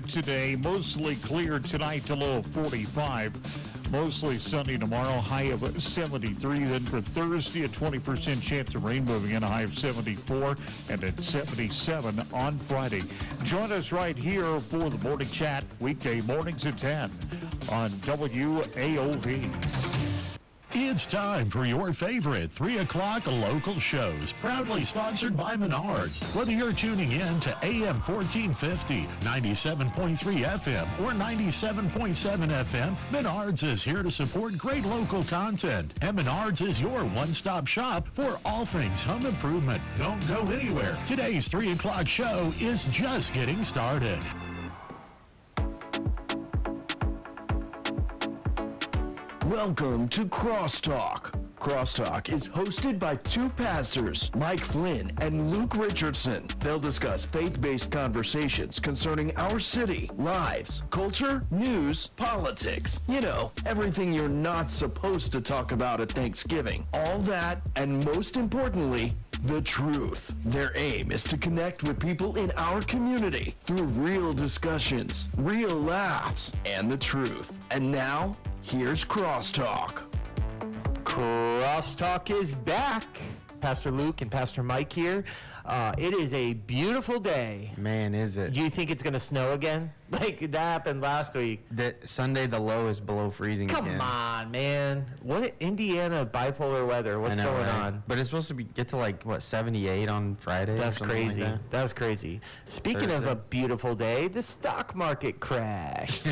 weather today. Mostly clear tonight to low of 45. Mostly sunny tomorrow, high of 73. Then for Thursday, a 20% chance of rain moving in, a high of 74. And at 77 on Friday. Join us right here for the Morning Chat, weekday mornings at 10 on WAOV. It's time for your favorite 3 o'clock local shows, proudly sponsored by Menards. Whether you're tuning in to AM 1450, 97.3 FM, or 97.7 FM, Menards is here to support great local content. And Menards is your one-stop shop for all things home improvement. Don't go anywhere. Today's 3 o'clock show is just getting started. Welcome to Crosstalk. Crosstalk is hosted by two pastors, Mike Flynn and Luke Richardson. They'll discuss faith-based conversations concerning our city, lives, culture, news, politics. You know, everything you're not supposed to talk about at Thanksgiving. All that, and most importantly, the truth. Their aim is to connect with people in our community through real discussions, real laughs, and the truth. And now, here's Crosstalk. Crosstalk is back. Pastor Luke and Pastor Mike here. It is a beautiful day. Man, is it? Do you think it's going to snow again? Like that happened last week. Sunday, the low is below freezing again. Come on, man. What Indiana bipolar weather? What's going on? But it's supposed to get to 78 on Friday? That's crazy. Like that. That's crazy. Speaking of a beautiful day, the stock market crashed.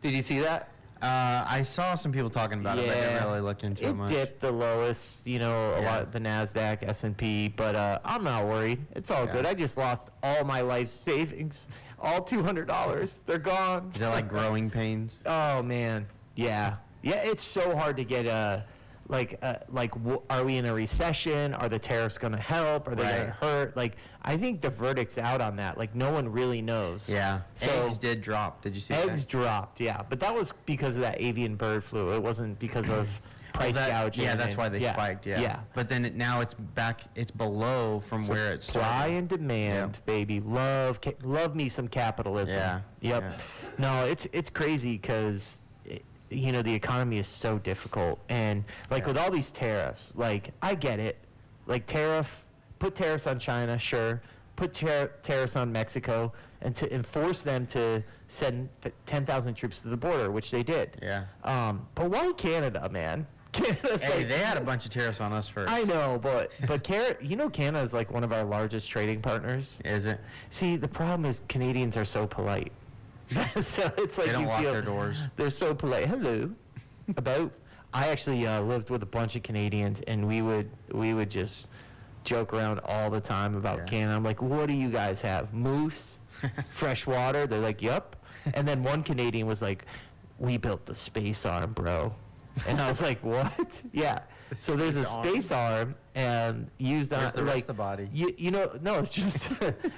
Did you see that? I saw some people talking about it, but I didn't really look into it much. It dipped the lowest, a lot, the NASDAQ, S&P, but I'm not worried. It's all good. I just lost all my life savings, all $200. They're gone. Is that like growing pains? Oh, man. Yeah. Yeah, it's so hard to get are we in a recession? Are the tariffs going to help? Are they going to hurt? I think the verdict's out on that. No one really knows. Yeah. So eggs did drop. Did you see that? Eggs dropped, yeah. But that was because of that avian bird flu. It wasn't because of price gouging. Yeah, that's why they spiked, yeah. But then now it's back, it's below from where it started. Supply and demand, baby. Love me some capitalism. Yeah. Yep. Yeah. No, it's crazy because the economy is so difficult, and with all these tariffs, I get it, put tariffs on China, sure, put tariffs on Mexico, and to enforce them to send 10,000 troops to the border, which they did. Yeah. But why Canada, man? Canada's they had a bunch of tariffs on us first. I know, but Canada is one of our largest trading partners. Is it? See, the problem is Canadians are so polite. So it's they don't lock their doors. They're so polite. Hello. I actually lived with a bunch of Canadians, and we would just joke around all the time about Canada. I'm like, what do you guys have? Moose? Fresh water? They're like, yup. And then one Canadian was like, we built the space arm, bro. And I was like, what? Yeah. So there's a space arm and used on the rest of the body. No, it's just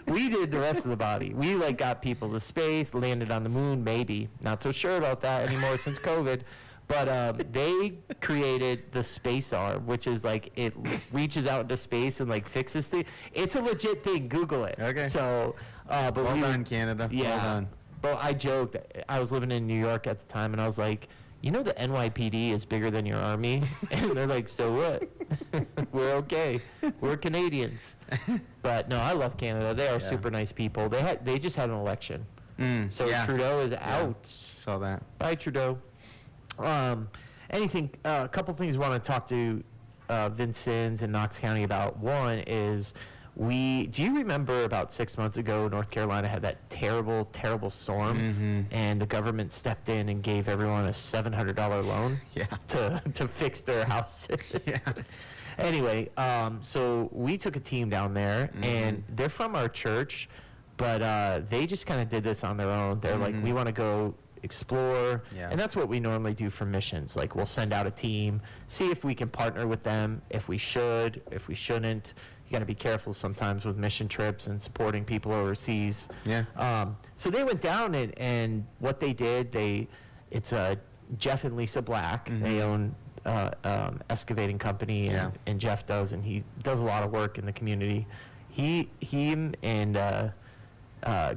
we did the rest of the body. We got people to space, landed on the moon, maybe. Not so sure about that anymore since COVID. But they created the space arm, which is it reaches out into space and fixes things. It's a legit thing. Google it. Okay. So, but well done, Canada. Yeah. Well done. But I joked. I was living in New York at the time, and I was like, the NYPD is bigger than your army. And they're like, so what? We're okay. We're Canadians. But no, I love Canada. They are super nice people. They just had an election. Trudeau is out. Saw that. Bye, Trudeau. A couple things we want to talk to Vince Sims in Knox County about. One is, do you remember about 6 months ago, North Carolina had that terrible, terrible storm, and the government stepped in and gave everyone a $700 loan to fix their houses? Anyway, so we took a team down there, and they're from our church, but they just kind of did this on their own. They're like, we want to go explore, and that's what we normally do for missions. We'll send out a team, see if we can partner with them, if we should, if we shouldn't. You got to be careful sometimes with mission trips and supporting people overseas. So they went down, and what they did, it's Jeff and Lisa Black. They own excavating company, and Jeff does, and he does a lot of work in the community. Him and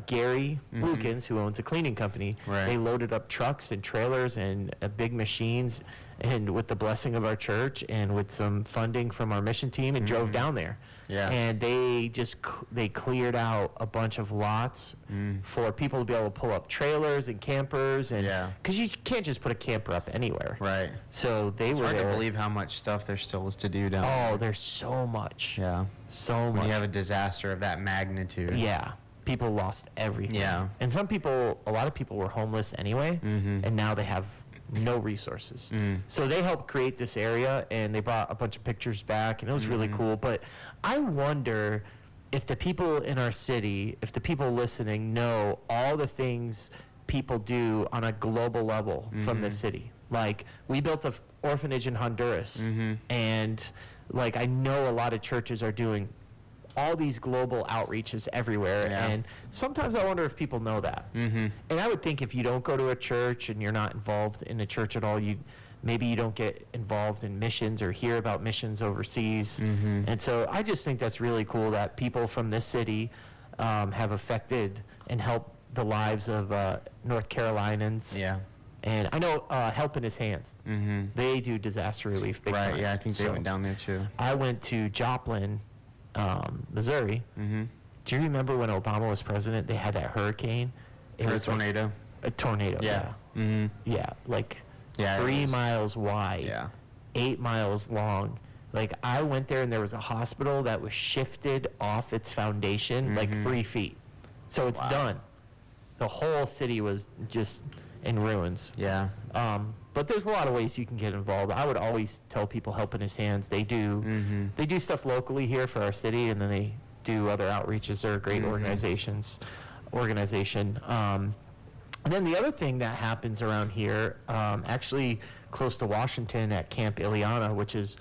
Gary Lukens, who owns a cleaning company, Right. they loaded up trucks and trailers and big machines, and with the blessing of our church and with some funding from our mission team, and drove down there. Yeah. And they just they cleared out a bunch of lots for people to be able to pull up trailers and campers, and Yeah. because you can't just put a camper up anywhere. Right. So they It's were hard there. to believe how much stuff there still is to do down Oh, there's so much. there. Yeah. So When much. you have a disaster of that magnitude. Yeah. People lost everything. Yeah. And a lot of people were homeless anyway, and now they have no resources. So they helped create this area, and they brought a bunch of pictures back, and it was really cool. But I wonder if the people in our city, if the people listening know all the things people do on a global level from the city. Like, we built an orphanage in Honduras, and like, I know a lot of churches are doing all these global outreaches everywhere, Yeah. and sometimes I wonder if people know that. And I would think if you don't go to a church and you're not involved in a church at all, maybe you don't get involved in missions or hear about missions overseas. And so I just think that's really cool that people from this city have affected and helped the lives of North Carolinians. Yeah. And I know Help in His Hands. They do disaster relief big Right. time. Yeah, I think they So went down there too. I went to Joplin, Missouri. Do you remember when Obama was president? They had that hurricane. It For a was like tornado. a tornado. Yeah. Yeah, like Yeah, it 3 was. miles wide, Yeah. 8 miles long. Like, I went there and there was a hospital that was shifted off its foundation like 3 feet. So it's done. The whole city was just in ruins. Yeah. But there's a lot of ways you can get involved. I would always tell people Help in His Hands. They do stuff locally here for our city, and then they do other outreaches. They're a great organization. And then the other thing that happens around here, actually close to Washington at Camp Ileana, which is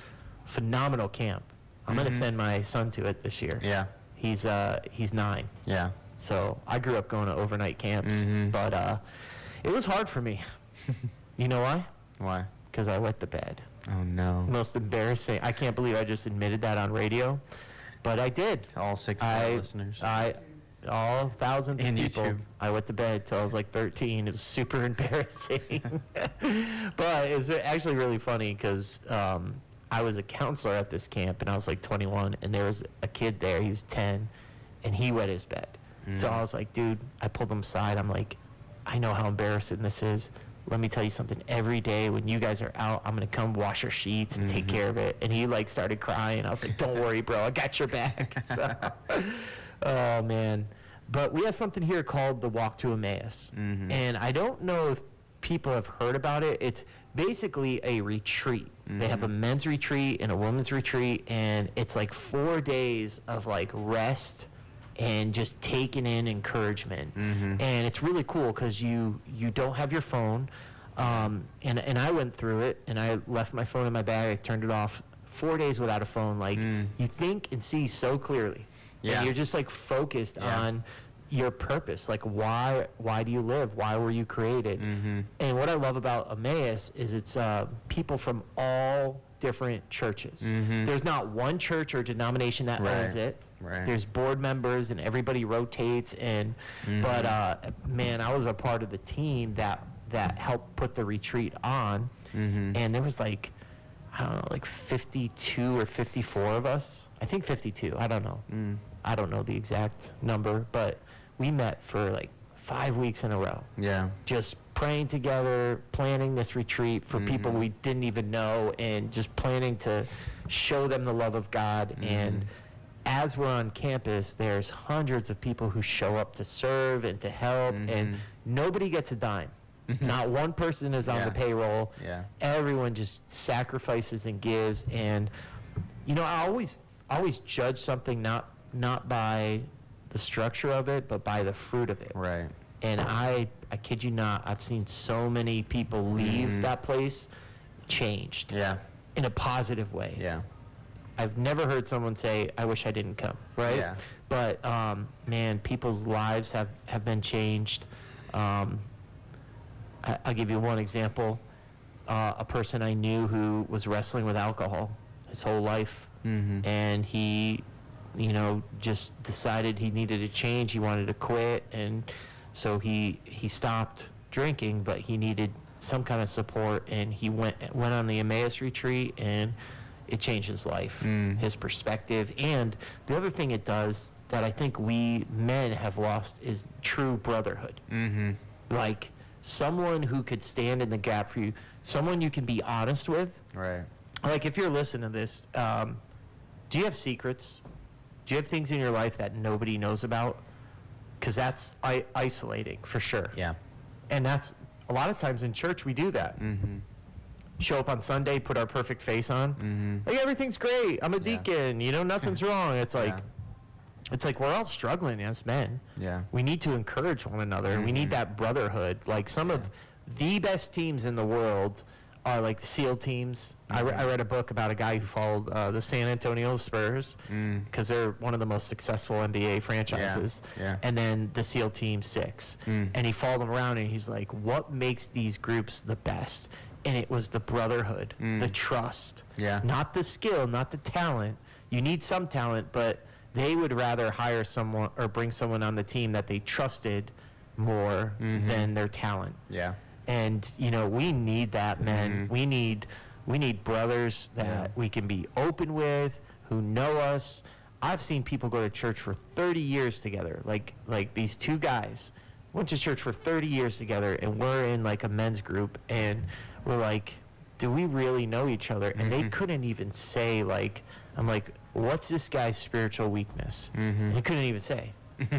phenomenal camp. I'm going to send my son to it this year. Yeah. He's 9. Yeah. So I grew up going to overnight camps, but it was hard for me. You know why? Why? Because I wet the bed. Oh no. Most embarrassing. I can't believe I just admitted that on radio, but I did. To all 6 of our listeners. All thousands of And people. YouTube. I wet the bed till I was like 13. It was super embarrassing. But it's actually really funny because I was a counselor at this camp, and I was like 21, and there was a kid there. He was 10, and he wet his bed. So I was like, dude, I pulled him aside. I'm like, I know how embarrassing this is. Let me tell you something. Every day when you guys are out, I'm going to come wash your sheets and take care of it. And he like started crying. I was like, don't worry, bro. I got your back. So, oh, man. But we have something here called the Walk to Emmaus. And I don't know if people have heard about it. It's basically a retreat. They have a men's retreat and a women's retreat. And it's like 4 days of like rest and just taking in encouragement. And it's really cool because you don't have your phone. And I went through it, and I left my phone in my bag. I turned it off. 4 days without a phone. Like, you think and see so clearly. Yeah. And you're just like focused on your purpose. Like, why do you live? Why were you created? And what I love about Emmaus is it's people from all different churches. There's not one church or denomination that owns it. Right. There's board members, and everybody rotates. And but man, I was a part of the team that helped put the retreat on. And there was like, I don't know, like 52 or 54 of us. I think 52. I don't know. I don't know the exact number, but we met for like 5 weeks in a row. Yeah. Just praying together, planning this retreat for people we didn't even know, and just planning to show them the love of God. And as we're on campus, there's hundreds of people who show up to serve and to help, and nobody gets a dime. Not one person is on the payroll. Yeah. Everyone just sacrifices and gives. And you know, I always judge something not by the structure of it, but by the fruit of it. Right. And I kid you not, I've seen so many people leave that place changed Yeah. in a positive way. Yeah. I've never heard someone say, I wish I didn't come, right? Yeah. But, man, people's lives have been changed. I'll give you one example. A person I knew who was wrestling with alcohol his whole life, and he just decided he needed to change. He wanted to quit, and so he stopped drinking, but he needed some kind of support, and he went on the Emmaus retreat, and it changed his life, his perspective. And the other thing it does that I think we men have lost is true brotherhood. Mm-hmm. Like someone who could stand in the gap for you, someone you can be honest with. Right. Like if you're listening to this, do you have secrets? Do you have things in your life that nobody knows about? Because that's isolating for sure. Yeah. And that's a lot of times in church we do that. Mm-hmm. Show up on Sunday, put our perfect face on. Mm-hmm. Like everything's great. I'm a deacon. Nothing's wrong. It's like, it's like we're all struggling as men. Yeah. We need to encourage one another. Mm-hmm. We need that brotherhood. Like some of the best teams in the world are like the SEAL teams. Mm-hmm. I read a book about a guy who followed the San Antonio Spurs because they're one of the most successful NBA franchises. Yeah. And then the SEAL Team 6. And he followed them around and he's like, what makes these groups the best? And it was the brotherhood, the trust. Yeah. Not the skill, not the talent. You need some talent, but they would rather hire someone or bring someone on the team that they trusted more than their talent. Yeah. And we need that, men. We need brothers that we can be open with, who know us. I've seen people go to church for 30 years together. Like these two guys went to church for 30 years together, and we're in like a men's group, and we're like, do we really know each other? And they couldn't even say, like, I'm like, what's this guy's spiritual weakness? He couldn't even say.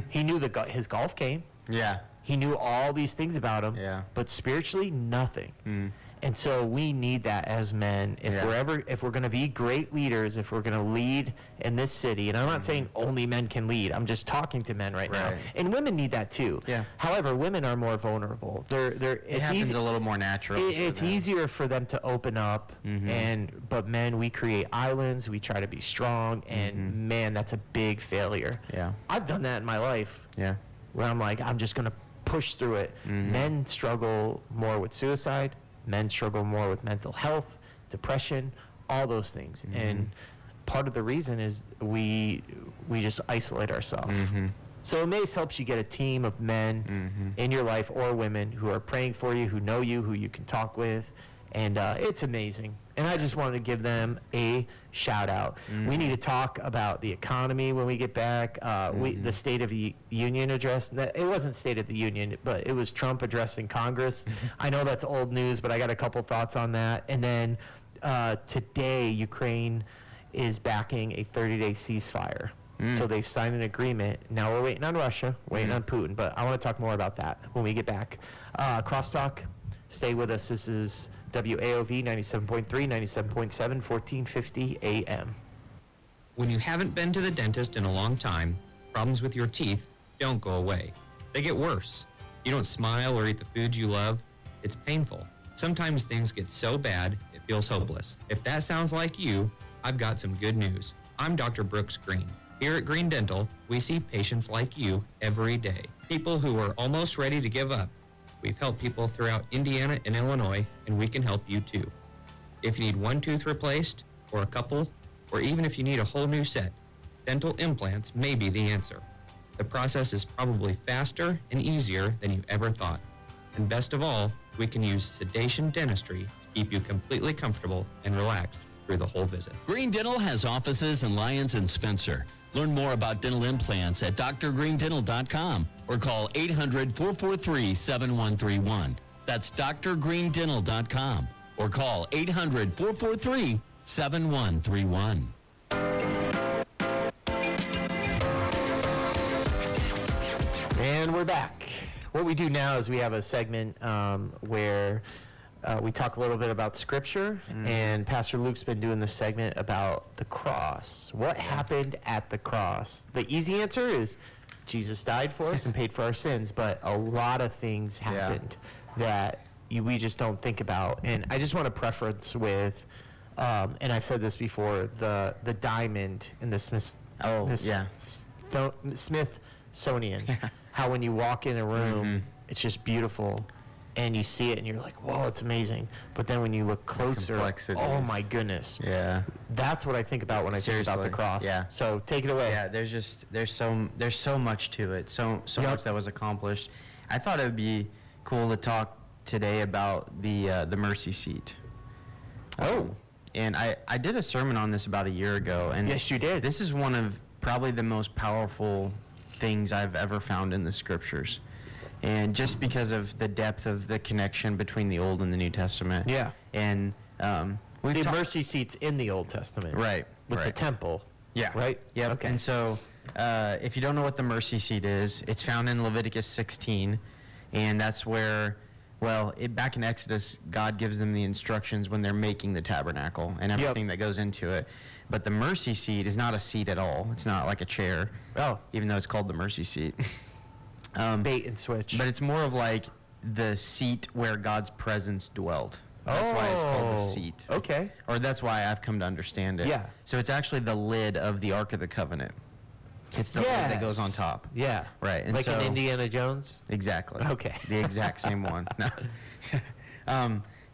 He knew his golf game. Yeah. He knew all these things about him. Yeah. But spiritually, nothing. And so we need that as men. If we're going to be great leaders, if we're going to lead in this city, and I'm not saying only men can lead. I'm just talking to men right now. And women need that too. Yeah. However, women are more vulnerable. It happens a little more natural. It's easier for them to open up. But men, we create islands. We try to be strong, and man, that's a big failure. Yeah. I've done that in my life. Yeah. Where I'm like, I'm just going to push through it. Men struggle more with suicide. Men struggle more with mental health, depression, all those things. And part of the reason is we just isolate ourselves. So Emmaus helps you get a team of men in your life, or women, who are praying for you, who know you, who you can talk with. And it's amazing. And I just wanted to give them a shout out. We need to talk about the economy when we get back. The State of the Union address. It wasn't State of the Union, but it was Trump addressing Congress. I know that's old news, but I got a couple thoughts on that. And then today, Ukraine is backing a 30-day ceasefire. So they've signed an agreement. Now we're waiting on Russia, waiting on Putin. But I want to talk more about that when we get back. Crosstalk, stay with us. This is WAOV 97.3, 97.7, 1450 AM. When you haven't been to the dentist in a long time, problems with your teeth don't go away. They get worse. You don't smile or eat the foods you love. It's painful. Sometimes things get so bad, it feels hopeless. If that sounds like you, I've got some good news. I'm Dr. Brooks Green. Here at Green Dental, we see patients like you every day. People who are almost ready to give up. We've helped people throughout Indiana and Illinois, and we can help you too. If you need one tooth replaced, or a couple, or even if you need a whole new set, dental implants may be the answer. The process is probably faster and easier than you ever thought. And best of all, we can use sedation dentistry to keep you completely comfortable and relaxed through the whole visit. Green Dental has offices in Lyons and Spencer. Learn more about dental implants at drgreendental.com or call 800-443-7131. That's drgreendental.com or call 800-443-7131. And we're back. What we do now is we have a segment where we talk a little bit about Scripture, and Pastor Luke's been doing this segment about the cross. What happened at the cross? The easy answer is Jesus died for us and paid for our sins, but a lot of things happened that we just don't think about. And I just want to preference with, and I've said this before, the diamond in the Smithsonian. How when you walk in a room, it's just beautiful. and you see it and you're like, whoa, it's amazing. But then when you look closer, complexities. oh my goodness. Yeah. That's what I think about when I think about the Seriously, cross. yeah. So take it away. Yeah, there's so much to it. So Yep. much that was accomplished. I thought it would be cool to talk today about the mercy seat. Oh. And I did a sermon on this about a year ago, and Yes, you did. This is one of probably the most powerful things I've ever found in the scriptures. And just because of the depth of the connection between the Old and the New Testament. Yeah. And we've The talked- mercy seat's in the Old Testament. Right, With the right. temple. Yeah. Right? Yep. Okay. And so, if you don't know what the mercy seat is, it's found in Leviticus 16, and that's where, back in Exodus, God gives them the instructions when they're making the tabernacle and everything that goes into it. But the mercy seat is not a seat at all. It's not like a chair. Oh. Even though it's called the mercy seat. Bait and switch. But it's more of like the seat where God's presence dwelled. That's why it's called the seat. Okay. Or that's why I've come to understand it. Yeah. So it's actually the lid of the Ark of the Covenant. It's the lid that goes on Yes. top. Yeah. Right. And Like so, in Indiana Jones? Exactly. Okay. The exact same one. No.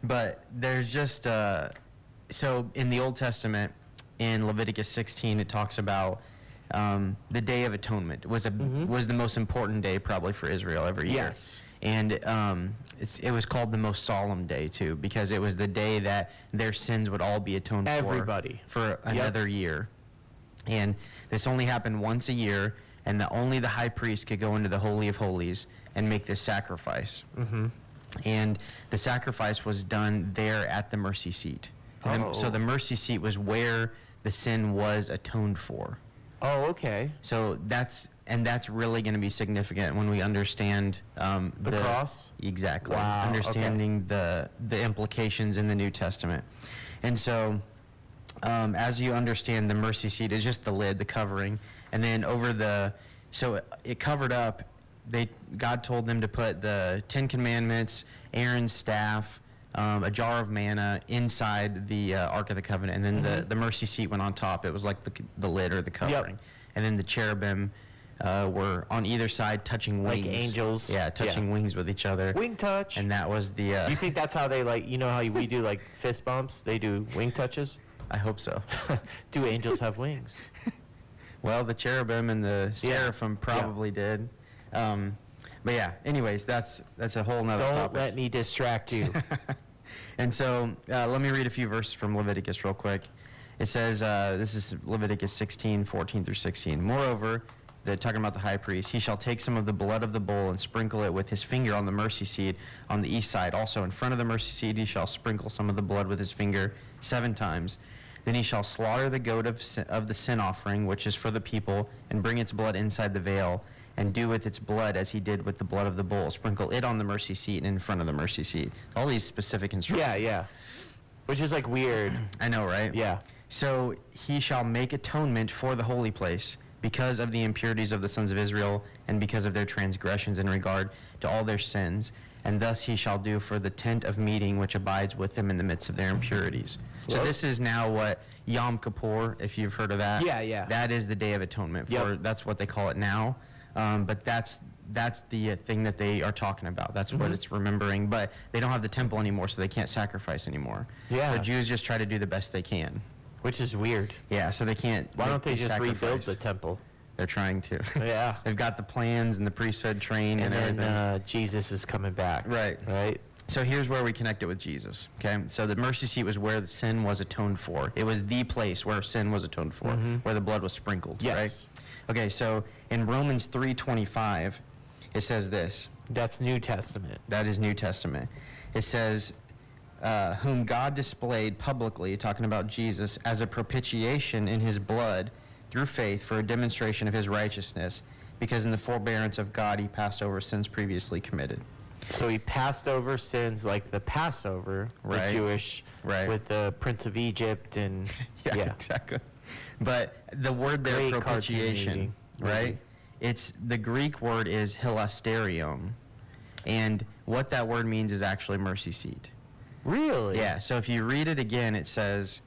But there's just, so in the Old Testament, in Leviticus 16, it talks about the Day of Atonement was the most important day probably for Israel every year. Yes. And it was called the most solemn day too, because it was the day that their sins would all be atoned Everybody. for another year. And this only happened once a year, and only the high priest could go into the Holy of Holies and make this sacrifice. Mm-hmm. And the sacrifice was done there at the mercy seat. So the mercy seat was where the sin was atoned for. Oh, okay. So that's really going to be significant when we understand The cross? Exactly. Wow, Understanding the implications in the New Testament. And so as you understand, the mercy seat is just the lid, the covering, and then so it covered up. God told them to put the 10 Commandments, Aaron's staff, a jar of manna inside the Ark of the Covenant, and then the mercy seat went on top. It was like the lid or the covering. And then the cherubim were on either side touching wings. Like angels? Yeah, touching wings with each other. Wing touch. And that was the... Do you think that's how they how we do like fist bumps? They do wing touches? I hope so. Do angels have wings? Well, the cherubim and the seraphim probably did. But yeah, anyways, that's a whole nother Don't topic. let me distract you. And so let me read a few verses from Leviticus real quick. It says, this is Leviticus 16, 14 through 16. Moreover, talking about the high priest, he shall take some of the blood of the bull and sprinkle it with his finger on the mercy seat on the east side. Also in front of the mercy seat he shall sprinkle some of the blood with his finger 7 times. Then he shall slaughter the goat of the sin offering, which is for the people, and bring its blood inside the veil, and do with its blood as he did with the blood of the bull. Sprinkle it on the mercy seat and in front of the mercy seat. All these specific instructions. Yeah. Which is like weird. I know, right? Yeah. So he shall make atonement for the holy place because of the impurities of the sons of Israel and because of their transgressions in regard to all their sins. And thus he shall do for the tent of meeting which abides with them in the midst of their impurities. So Well- this is now what Yom Kippur, if you've heard of that. Yeah. That is the Day of Atonement. Yep. That's what they call it now. But that's the thing that they are talking about. That's what it's remembering. But they don't have the temple anymore, so they can't sacrifice anymore. Yeah. So Jews just try to do the best they can. Which is weird. Yeah, so they can't. Why don't they just rebuild sacrifice. the temple? They're trying to. Yeah. They've got the plans and the priesthood trained and, And everything. then Jesus is coming back. Right. Right? So here's where we connect it with Jesus. Okay. So the mercy seat was where the sin was atoned for. It was the place where sin was atoned for, where the blood was sprinkled. Yes. Right. Okay. So in Romans 3:25, it says this. That's New Testament. That is New Testament. It says, whom God displayed publicly, talking about Jesus, as a propitiation in his blood through faith for a demonstration of his righteousness, because in the forbearance of God he passed over sins previously committed. So he passed over sins like the Passover, Right. the Jewish, Right. with the Prince of Egypt and Yeah, exactly. But the word there, Great cartoon propitiation, movie. right? It's the Greek word is hilasterion, and what that word means is actually mercy seat. Really? Yeah, so if you read it again, it says,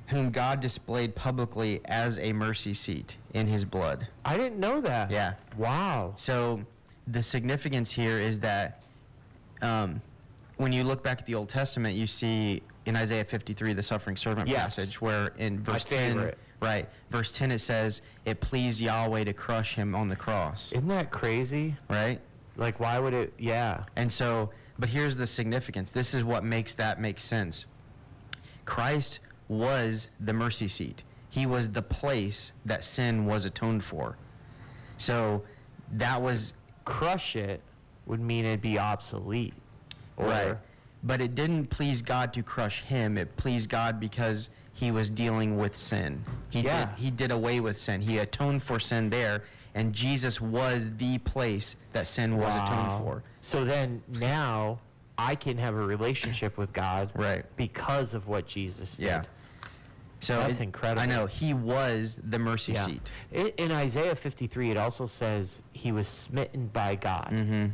whom God displayed publicly as a mercy seat in his blood. I didn't know that. Yeah. Wow. So the significance here is that when you look back at the Old Testament, you see in Isaiah 53 the suffering servant Yes. passage, where in verse My 10, favorite. right, verse 10 it says, "It pleased Yahweh to crush him on the cross." Isn't that crazy? Right? Like, why would it? Yeah. And so, but here's the significance. This is what makes that make sense. Christ was the mercy seat. He was the place that sin was atoned for. So that was Crush it would mean it'd be obsolete. Or, right. But it didn't please God to crush him. It pleased God because he was dealing with sin. Yeah. He did away with sin. He atoned for sin there, and Jesus was the place that sin was atoned for. So then now I can have a relationship with God Right. because of what Jesus did. Yeah. So That's incredible. I know. He was the mercy Yeah. seat. In Isaiah 53, it also says he was smitten by God,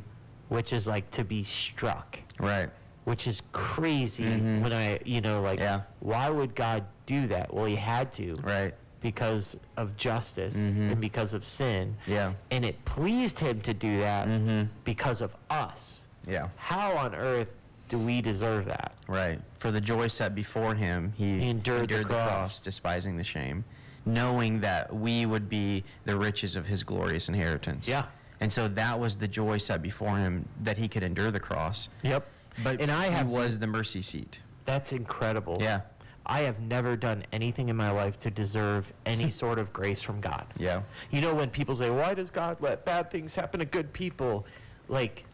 which is like to be struck, Right. which is crazy when Yeah. why would God do that? Well, he had to. Right. Because of justice and because of sin. Yeah. And it pleased him to do that because of us. Yeah. How on earth do we deserve that? Right. For the joy set before him, he endured the cross. despising the shame, knowing that we would be the riches of his glorious inheritance. Yeah. And so that was the joy set before him, that he could endure the cross. Yep. But And I he have- was the mercy seat. That's incredible. Yeah. I have never done anything in my life to deserve any sort of grace from God. Yeah. You know, when people say, why does God let bad things happen to good people? Like,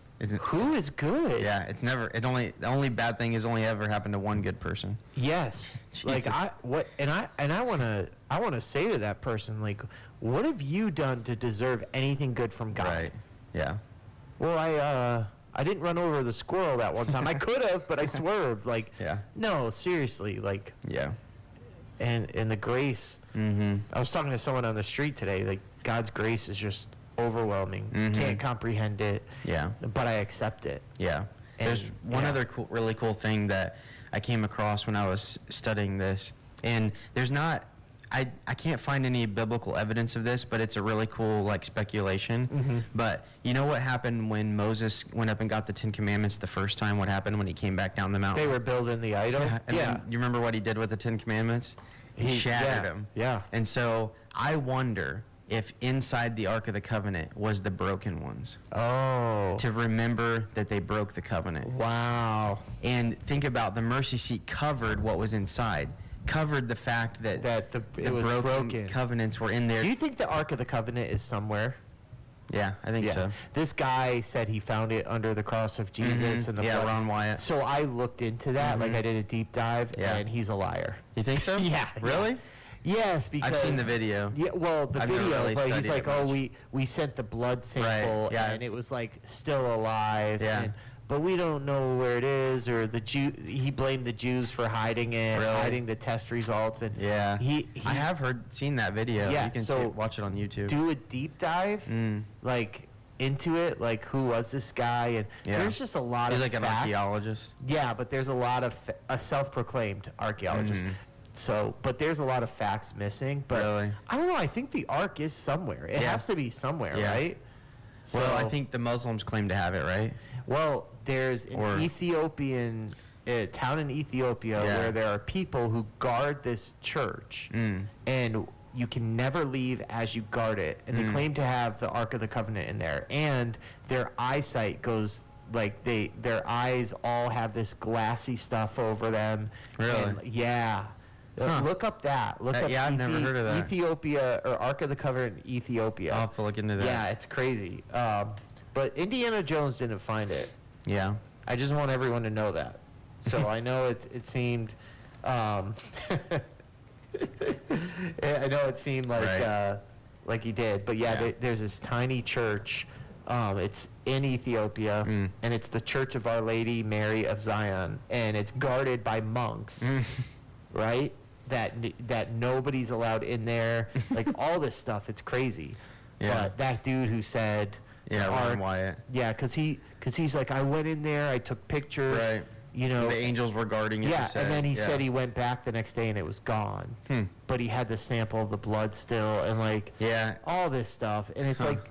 who is good? Yeah, the only bad thing has only ever happened to one good person. Yes. Like Jesus. I want to say to that person, like, what have you done to deserve anything good from God? Right. Yeah. Well, I didn't run over the squirrel that one time. I could have, but I swerved. Like, Yeah. no, seriously, like, Yeah. and the grace. I was talking to someone on the street today. Like, God's grace is just overwhelming. Can't comprehend it. Yeah. But I accept it. Yeah. And- There's one yeah. other really cool thing that I came across when I was studying this, and there's not, I can't find any biblical evidence of this, but it's a really cool like speculation. But you know what happened when Moses went up and got the 10 Commandments the first time? What happened when he came back down the mountain? They were building the idol. And then you remember what he did with the 10 Commandments? He shattered them. Yeah. And so I wonder if inside the Ark of the Covenant was the broken ones, Oh. to remember that they broke the covenant. Wow. And think about the mercy seat covered what was inside, covered the fact that, It was broken. covenants were in there. Do you think the Ark of the Covenant is somewhere? Yeah, I think so. This guy said he found it under the cross of Jesus and the Yeah, blood. Ron Wyatt. So I looked into that, like I did a deep dive, Yeah. and he's a liar. You think so? Yeah. Really? Yes, because I've seen the video. Yeah, well, the I've never video, really but he's studied like, it oh, much. we sent the blood sample, yeah. and it was like still alive. Yeah. But we don't know where it is, or he blamed the Jews for hiding it, Really? hiding the test results, and Yeah. he I have seen that video. Yeah, You can so watch it on YouTube. do a deep dive, like into it, like who was this guy, and Yeah. there's just a lot He's of like an facts. archaeologist. Yeah, but there's a lot of a self-proclaimed archaeologist. So, but there's a lot of facts missing. But Really? I don't know. I think the Ark is somewhere. It Yeah. has to be somewhere, Yeah. right? Well, I So- think the Muslims claim to have it, right? Well, there's an Or- Ethiopian town in Ethiopia Yeah. where there are people who guard this church, and you can never leave as you guard it. And they claim to have the Ark of the Covenant in there, and their eyesight goes like their eyes all have this glassy stuff over them. Really? And, yeah. Huh. Look up that. Look up yeah, I've never heard of that. Ethiopia or Ark of the Covenant in Ethiopia. I'll have to look into that. Yeah, it's crazy. But Indiana Jones didn't find it. Yeah. I just want everyone to know that. So I know it seemed, I know it seemed like Right. like he did, but yeah, Yeah. there's this tiny church. It's in Ethiopia, and it's the Church of Our Lady Mary of Zion, and it's guarded by monks, right? That nobody's allowed in there. Like all this stuff, it's crazy. Yeah. But that dude who said, Yeah, the Ron Ark- Wyatt. yeah, because he's like, I went in there, I took pictures, Right. you know. The angels were guarding it. Yeah, he said. and then he Yeah. said he went back the next day and it was gone. Hmm. But he had the sample of the blood still, and like Yeah. all this stuff, and it's Huh. like,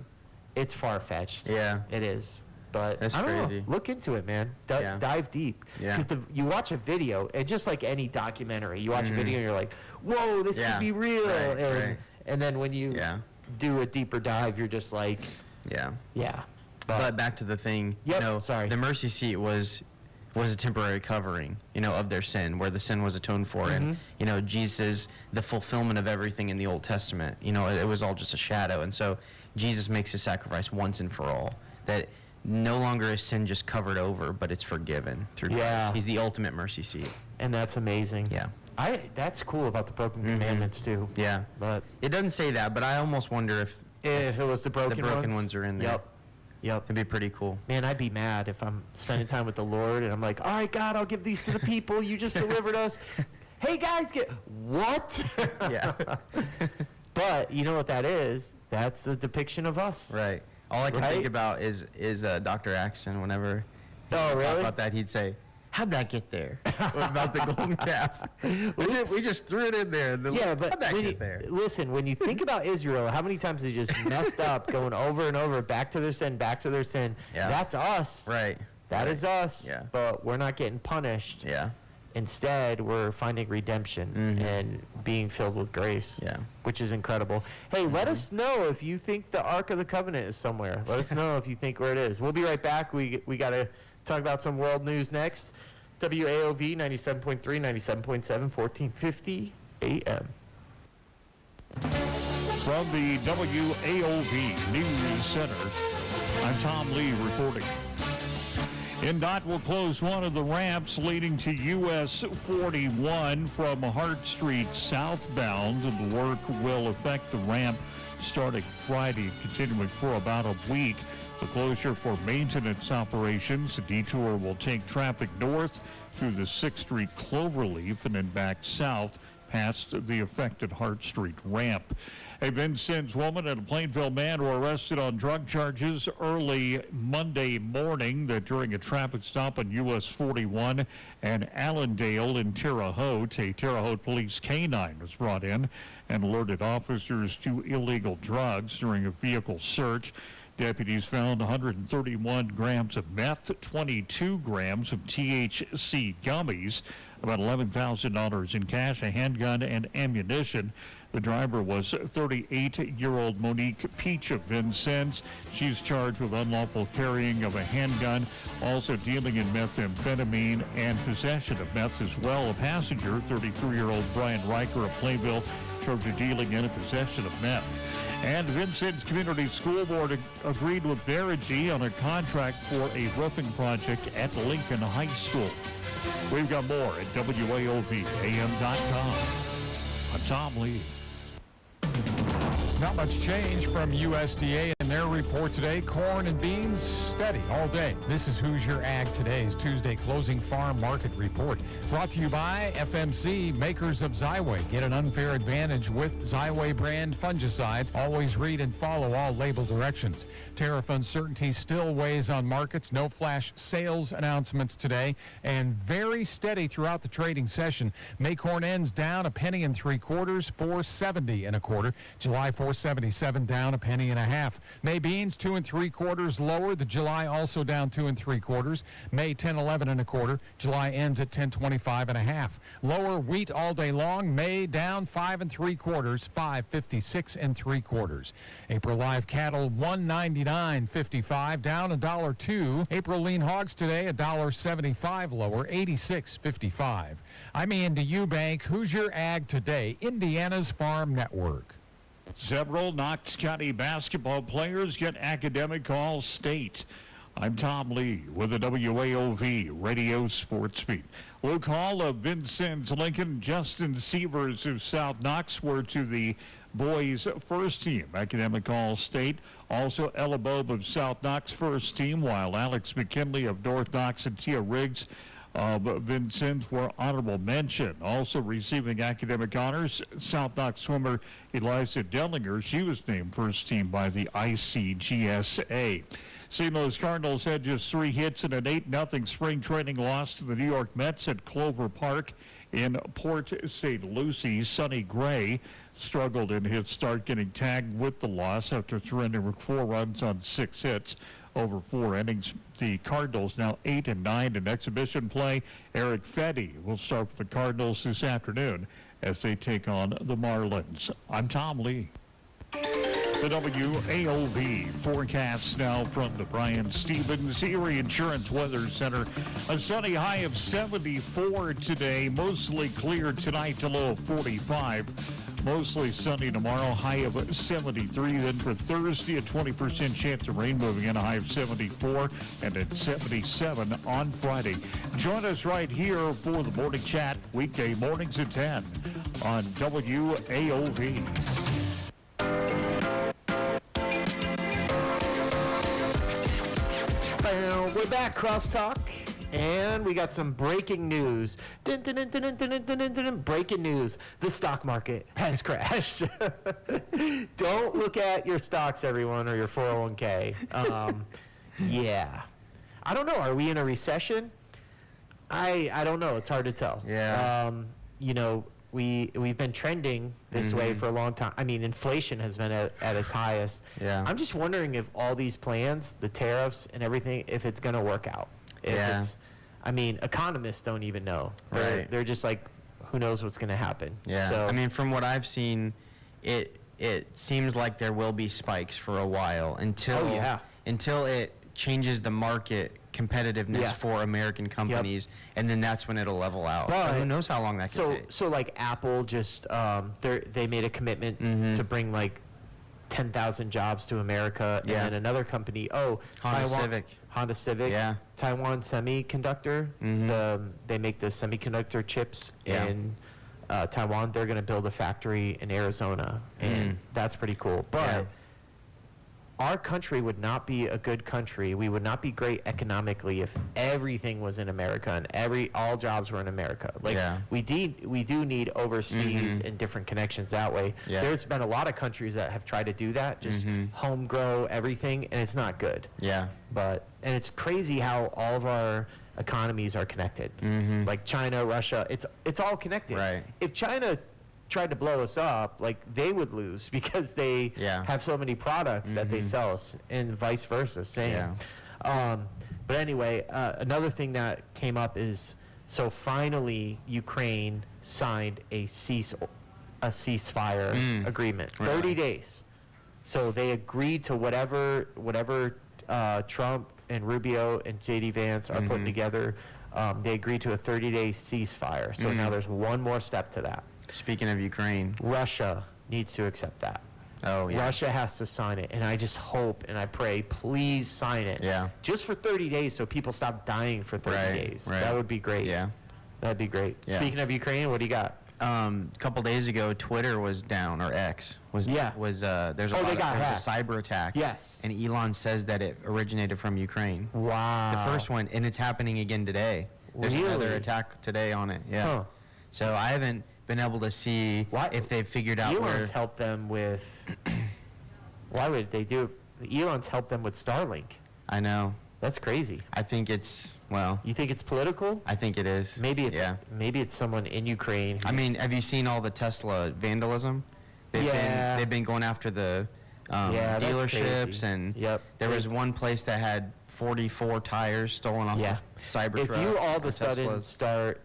it's far fetched. Yeah. It is. But That's I don't crazy. know. Look into it, man. Yeah. Dive deep. Yeah. Because you watch a video, and just like any documentary, you watch a video and you're like, whoa, this Yeah. could be real. Right, and, right. and then when you do a deeper dive, you're just like, Yeah. yeah. But back to the thing, Yep, sorry. the mercy seat was a temporary covering, of their sin, where the sin was atoned for, and Jesus, the fulfillment of everything in the Old Testament. It was all just a shadow, and so Jesus makes a sacrifice once and for all. That no longer is sin just covered over, but it's forgiven through Christ. He's the ultimate mercy seat. And that's amazing. Yeah. That's cool about the broken commandments too. Yeah. But It doesn't say that, but I almost wonder if if it was the broken ones are in there. Yep. It'd be pretty cool. Man, I'd be mad if I'm spending time with the Lord and I'm like, all right, God, I'll give these to the people. You just delivered us. Hey, guys, what? Yeah. But you know what that is? That's a depiction of us. Right. All I can Right? think about is Dr. Axon. Whenever Oh, talk really? about that, he'd say, "How'd that get there?" About the golden calf. We just threw it in there. Yeah, but how'd that when get there? listen, when you think about Israel, how many times they just messed up going over and over, back to their sin, Yeah. That's us. Right. That is us. Yeah. But we're not getting punished. Yeah. Instead, we're finding redemption and being filled with grace. Yeah. Which is incredible. Hey, let us know if you think the Ark of the Covenant is somewhere. Let us know if you think where it is. We'll be right back. We got to talk about some world news next. WAOV 97.3, 97.7, 1450 AM. From the WAOV News Center, I'm Tom Lee reporting. NDOT will close one of the ramps leading to US 41 from Hart Street southbound. The work will affect the ramp starting Friday, continuing for about a week. The closure for maintenance operations. The detour will take traffic north through the 6th Street Cloverleaf and then back south past the affected Hart Street ramp. A Vincennes woman and a Plainville man were arrested on drug charges early Monday morning during a traffic stop on US 41 and Allendale in Terre Haute. A Terre Haute police canine was brought in and alerted officers to illegal drugs during a vehicle search. Deputies found 131 grams of meth, 22 grams of THC gummies, about $11,000 in cash, a handgun, and ammunition. The driver was 38-year-old Monique Peach of Vincennes. She's charged with unlawful carrying of a handgun, also dealing in methamphetamine, and possession of meth as well. A passenger, 33-year-old Brian Riker of Playville, charged with dealing in and possession of meth. And Vincennes Community School Board agreed with Verigy on a contract for a roofing project at Lincoln High School. We've got more at WAOVAM.com. I'm Tom Lee. Not much change from USDA in their report today. Corn and beans steady all day. This is Who's Your Ag Today's Tuesday closing farm market report. Brought to you by FMC, makers of Xyway. Get an unfair advantage with Xyway brand fungicides. Always read and follow all label directions. Tariff uncertainty still weighs on markets. No flash sales announcements today and very steady throughout the trading session. May corn ends down a penny and 3/4, 4.70 1/4. July 4.77 down a penny and a half. May beans 2 3/4 lower. The July also down 2 3/4. May 10.11 1/4. July ends at 10.25 1/2. Lower wheat all day long. May down 5 3/4, 5.56 3/4. April live cattle 199.55 down $1.02. April lean hogs today $1.75 lower, 86.55. I'm Andy Eubank. Who's Your Ag Today? Indiana's Farm Network. Several Knox County basketball players get academic All-State. I'm Tom Lee with the WAOV Radio Sports Beat. Luke Hall of Vincennes Lincoln, Justin Sievers of South Knox were to the boys' first team academic All-State. Also Ella Bobe of South Knox first team, while Alex McKinley of North Knox and Tia Riggs of Vincennes were honorable mention. Also receiving academic honors, South Knox swimmer Eliza Dellinger. She was named first team by the ICGSA. St. Louis Cardinals had just 3 hits in an 8-0 spring training loss to the New York Mets at Clover Park in Port St. Lucie. Sonny Gray struggled in his start, getting tagged with the loss after surrendering 4 runs on 6 hits. over 4 innings. The Cardinals now 8-9 in exhibition play. Eric Fetty will start for the Cardinals this afternoon as they take on the Marlins. I'm Tom Lee. The WAOV forecast now from the Brian Stevens Erie Insurance Weather Center. A sunny high of 74 today, mostly clear tonight to low of 45. Mostly sunny tomorrow, high of 73. Then for Thursday, a 20% chance of rain moving in, a high of 74, and at 77 on Friday. Join us right here for the morning chat, weekday mornings at 10 on WAOV. We're back, Crosstalk, and we got some breaking news. Breaking news. The stock market has crashed. Don't look at your stocks, everyone, or your 401k. Yeah. I don't know. Are we in a recession? I don't know. It's hard to tell. Yeah. We've been trending this way for a long time. I mean, inflation has been at its highest. Yeah. I'm just wondering if all these plans, the tariffs and everything, if it's going to work out. Economists don't even know. They're just like, who knows what's going to happen. Yeah. So, from what I've seen, it seems like there will be spikes for a while until it changes the market competitiveness for American companies, and then that's when it'll level out. But so who knows how long that could take. So like Apple just they made a commitment to bring like 10,000 jobs to America, and then another company, Honda Civic, Taiwan Semiconductor, they make the semiconductor chips in Taiwan. They're going to build a factory in Arizona, and that's pretty cool. But our country would not be a good country. We would not be great economically if everything was in America and all jobs were in America. We do need overseas and different connections that way. Yeah. There's been a lot of countries that have tried to do that, just home grow everything, and it's not good. Yeah. And it's crazy how all of our economies are connected. Like China, Russia, it's all connected. Right. If China tried to blow us up, like they would lose because they have so many products that they sell us, and vice versa, same. But anyway, another thing that came up is, so finally Ukraine signed a ceasefire agreement, 30 days. So they agreed to whatever Trump and Rubio and J.D. Vance are putting together. They agreed to a 30-day ceasefire. So now there's one more step to that. Speaking of Ukraine, Russia needs to accept that. Oh, yeah. Russia has to sign it, and I just hope and I pray, please sign it. Yeah. Just for 30 days so people stop dying for 30 days. Right. That would be great. Yeah. That'd be great. Yeah. Speaking of Ukraine, what do you got? A couple days ago, Twitter was down, or X was. There's a cyber attack. Yes. And Elon says that it originated from Ukraine. Wow. The first one, and it's happening again today. There's another attack today on it. Yeah. Huh. So I haven't been able to see if they've figured out Elon's helped them with. Why would they do? Elon's helped them with Starlink. I know. That's crazy. I think it's You think it's political? I think it is. Maybe it's someone in Ukraine. Have you seen all the Tesla vandalism? They've been going after the dealerships, and there was one place that had 44 tires stolen off of Cybertrucks. If you all of a sudden Teslas. start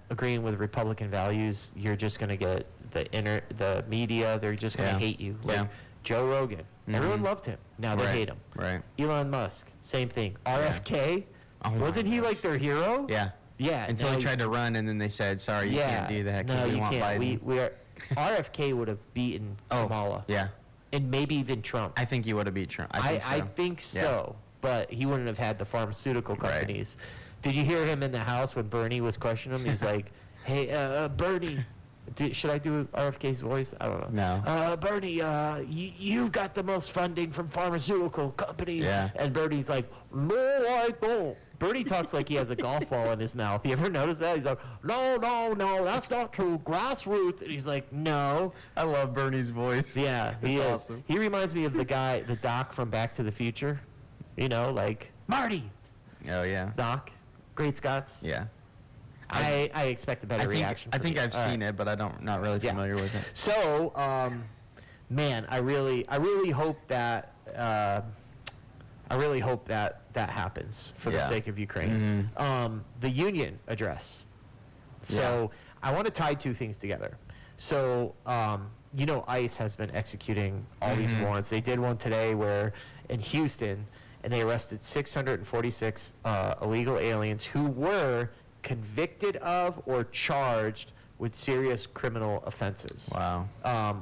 agreeing with Republican values, you're just going to get the media. They're just going to hate you. Like Joe Rogan, everyone loved him. Now they hate him. Right. Elon Musk, same thing. RFK, wasn't he like their hero? Yeah. Yeah. Until he tried to run, and then they said, "Sorry, you can't do that because we want Biden." We are. RFK would have beaten Kamala. Yeah. And maybe even Trump. I think he would have beat Trump. I think so. But he wouldn't have had the pharmaceutical companies. Did you hear him in the House when Bernie was questioning him? He's like, "Hey, Bernie, should I do RFK's voice? I don't know." No. Bernie, you got the most funding from pharmaceutical companies. Yeah. And Bernie's like, "No, I don't." Bernie talks like he has a golf ball in his mouth. You ever notice that? He's like, no, that's not true. Grassroots. And he's like, no. I love Bernie's voice. Yeah, he is. Awesome. He reminds me of the Doc from Back to the Future. Like, Marty. Oh, yeah. Doc. Great Scots. Yeah. I expect a better reaction. I think I've seen it, but not really familiar with it. So, man, I really hope that I really hope that happens for the Yeah. sake of Ukraine. The union address. So I want to tie two things together. So, ICE has been executing all these warrants. They did one today where in Houston, and they arrested 646 illegal aliens who were convicted of or charged with serious criminal offenses. Wow.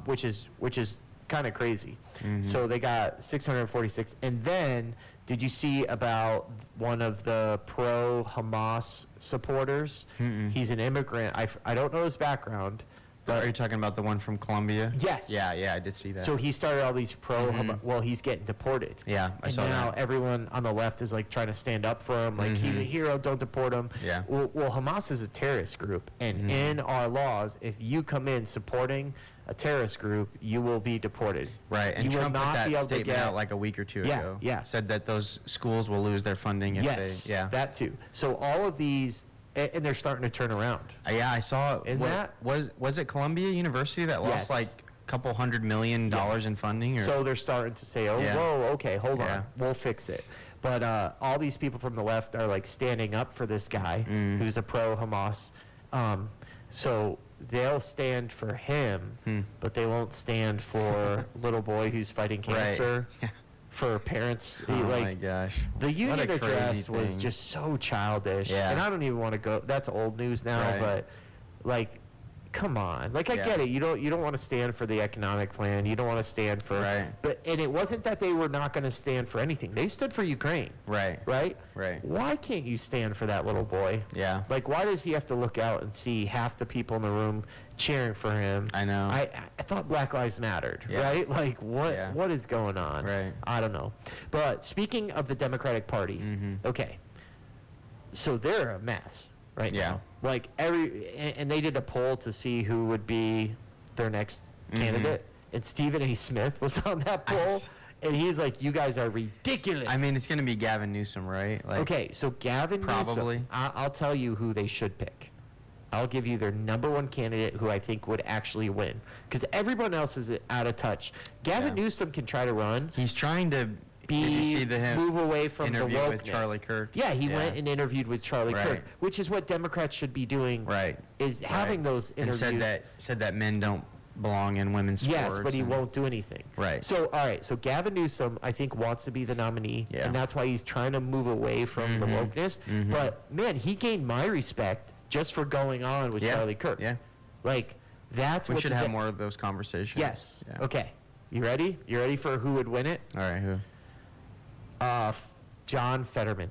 Which is kind of crazy. So they got 646. And then, did you see about one of the pro-Hamas supporters? He's an immigrant. I don't know his background. Are you talking about the one from Colombia? Yes. Yeah, I did see that. So he started all these well, he's getting deported. Yeah, I and saw now that. everyone on the left is like trying to stand up for him, like he's a hero, don't deport him. Yeah. Well, Hamas is a terrorist group, and in our laws, if you come in supporting a terrorist group, you will be deported. Right, and you will Trump put not be that able to statement get- out like a week or two Yeah, ago. yeah. Said that those schools will lose their funding if Yes, they, yeah. that too. So all of these, and they're starting to turn around. Yeah, I saw. In that- was it Columbia University that lost Yes. like a couple $100 million in funding? Or? So they're starting to say, oh, Yeah. whoa, okay, hold Yeah. on, we'll fix it. But all these people from the left are like standing up for this guy who's a pro-Hamas. So they'll stand for him, but they won't stand for little boy who's fighting cancer. Yeah. For parents, Oh like my gosh. the union What a crazy address was thing. just so childish. Yeah. And I don't even want to go. That's old news now, Right. but like, come on. Like I Yeah. get it. You don't want to stand for the economic plan. You don't want to stand for. Right. And it wasn't that they were not going to stand for anything. They stood for Ukraine. Right. Right. Right. Why can't you stand for that little boy? Yeah. Like, why does he have to look out and see half the people in the room cheering for him? I know. I thought Black Lives Mattered, Yeah. right? Like, what Yeah. what is going on? Right. I don't know. But speaking of the Democratic Party, okay, so they're a mess right Yeah. now. Like and they did a poll to see who would be their next candidate, and Stephen A. Smith was on that poll, s- and he's like, "You guys are ridiculous." I mean, it's going to be Gavin Newsom, right? Like, Okay, so Gavin Probably. Newsom, I'll tell you who they should pick. I'll give you their number one candidate who I think would actually win, because everyone else is out of touch. Gavin Yeah. Newsom can try to run, He's trying to. Did you see him move away from the interview wokeness. with Charlie Kirk? Yeah, he Yeah. went and interviewed with Charlie Right. Kirk, which is what Democrats should be doing. Right. Is having Right. those And interviews. said that men don't belong in women's sports. Yes, but he and- won't do anything. Right. So, all right. So Gavin Newsom, I think, wants to be the nominee, Yeah. and that's why he's trying to move away from the wokeness. But man, he gained my respect just for going on with Yeah. Charlie Kirk. Yeah. Like that's We what should the have de- more of those conversations. Yes. Yeah. Okay. You ready? You ready for who would win it? All right. Who? John Fetterman.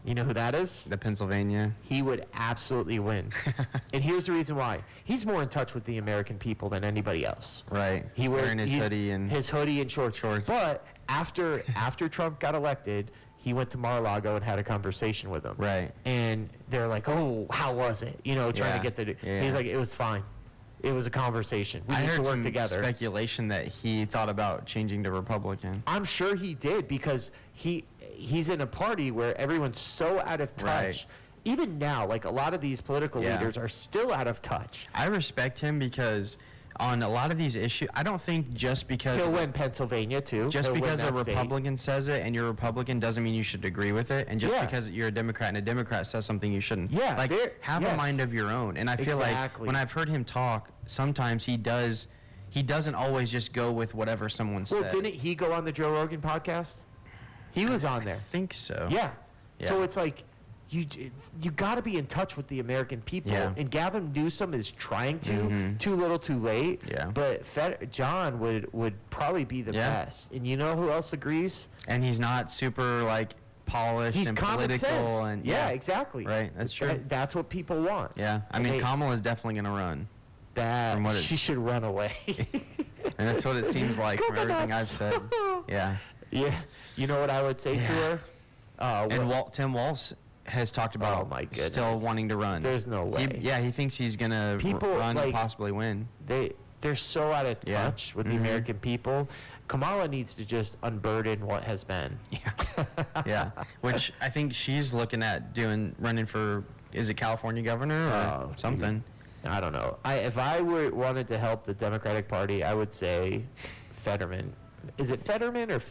You know who that is? The Pennsylvania. He would absolutely win. And here's the reason why. He's more in touch with the American people than anybody else. Right. He wears wearing his hoodie and his hoodie and shorts. Shorts. But after Trump got elected, he went to Mar-a-Lago and had a conversation with them. Right. And they're like, "Oh, how was it?" You know, trying Yeah. to get the. Yeah. He's like, "It was fine. It was a conversation. We I need heard to work some together." speculation that he thought about changing to Republican. I'm sure he did because he's in a party where everyone's so out of touch. Right. Even now, like a lot of these political Yeah. leaders are still out of touch. I respect him because on a lot of these issues, I don't think just because He'll win Pennsylvania too. just He'll win because a that state. Republican says it and you're a Republican doesn't mean you should agree with it. And just Yeah. because you're a Democrat and a Democrat says something you shouldn't. Yeah, Like there- have yes. a mind of your own. And I feel like Exactly. when I've heard him talk, sometimes he doesn't always just go with whatever someone Well, says. didn't he go on the Joe Rogan podcast? He was on there. I think so. Yeah. So Yeah. it's like you got to be in touch with the American people. Yeah. And Gavin Newsom is trying to. Too little, too late. Yeah. But John would probably be the Yeah. best. And you know who else agrees? And he's not super like polished He's and common political sense. and Yeah, exactly. Right, that's true. That's what people want. Yeah. I mean, Okay. Kamala's definitely going to run. That From what it- she should run away. And that's what it seems like from everything I've Coconuts. said. Yeah. Yeah. You know what I would say to her? And Tim Walz has talked about Oh, my still goodness. wanting to run. There's no way. He thinks he's going to People, run like- and possibly win. They're so out of Yeah. touch with the American people. Kamala needs to just unburden what has been. Yeah. Yeah. Which I think she's looking at running for, is it California governor or Oh, something? I don't know. If I wanted to help the Democratic Party, I would say Fetterman. Is it Fetterman or